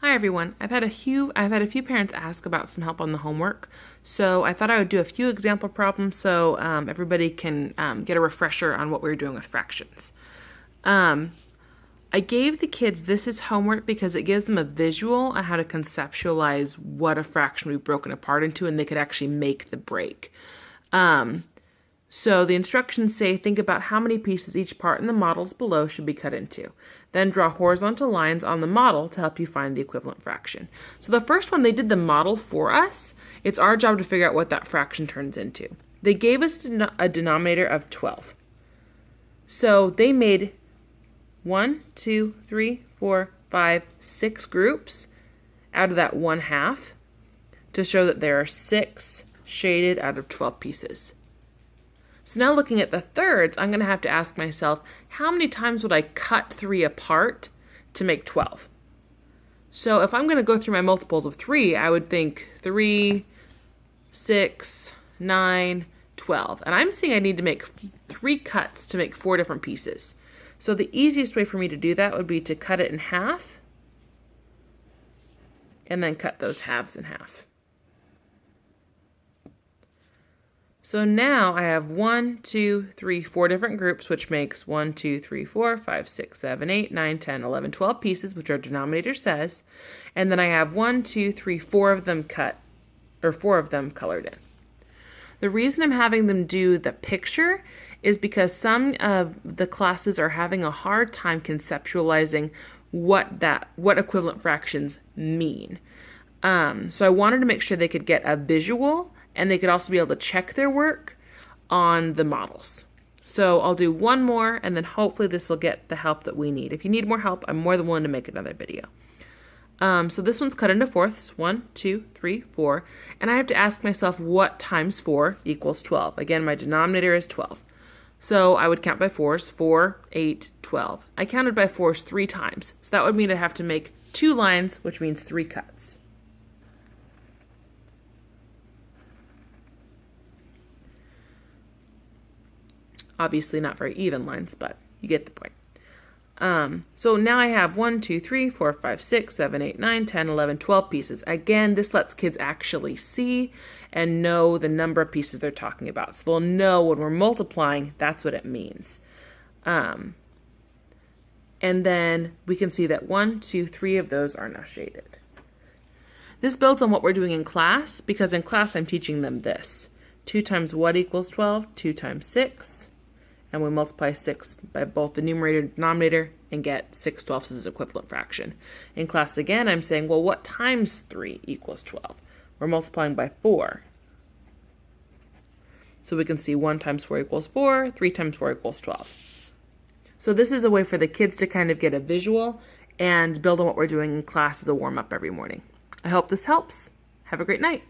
Hi everyone. I've had a few parents ask about some help on the homework, so I thought I would do a few example problems so everybody can get a refresher on what we were doing with fractions. I gave the kids this as homework because it gives them a visual on how to conceptualize what a fraction would be broken apart into, and they could actually make the break. So the instructions say, think about how many pieces each part in the models below should be cut into. Then draw horizontal lines on the model to help you find the equivalent fraction. So the first one, they did the model for us. It's our job to figure out what that fraction turns into. They gave us a denominator of 12. So they made 1, 2, 3, 4, 5, 6 groups out of that 1/2 to show that there are 6 shaded out of 12 pieces. So now looking at the thirds, I'm going to have to ask myself, how many times would I cut 3 apart to make 12? So if I'm going to go through my multiples of 3, I would think 3, 6, 9, 12. And I'm saying I need to make 3 cuts to make 4 different pieces. So the easiest way for me to do that would be to cut it in half and then cut those halves in half. So now I have 1, 2, 3, 4 different groups, which makes 1, 2, 3, 4, 5, 6, 7, 8, 9, 10, 11, 12 pieces, which our denominator says. And then I have 1, 2, 3, 4 of them four of them colored in. The reason I'm having them do the picture is because some of the classes are having a hard time conceptualizing what equivalent fractions mean. So I wanted to make sure they could get a visual, and they could also be able to check their work on the models. So I'll do one more, and then hopefully this will get the help that we need. If you need more help, I'm more than willing to make another video. So this one's cut into fourths, 1, 2, 3, 4, and I have to ask myself what times 4 equals 12. Again, my denominator is 12. So I would count by 4s, 4, 8, 12. I counted by 4s 3 times, so that would mean I'd have to make 2 lines, which means 3 cuts. Obviously not very even lines, but you get the point. So now I have 1, 2, 3, 4, 5, 6, 7, 8, 9, 10, 11, 12 pieces. Again, this lets kids actually see and know the number of pieces they're talking about. So they'll know when we're multiplying, that's what it means. And then we can see that 1, 2, 3 of those are now shaded. This builds on what we're doing in class, because in class I'm teaching them this. 2 times what equals 12? 2 times 6. And we multiply 6 by both the numerator and denominator and get 6/12 as equivalent fraction. In class again, I'm saying, well, what times 3 equals 12? We're multiplying by 4. So we can see 1 times 4 equals 4, 3 times 4 equals 12. So this is a way for the kids to kind of get a visual and build on what we're doing in class as a warm-up every morning. I hope this helps. Have a great night.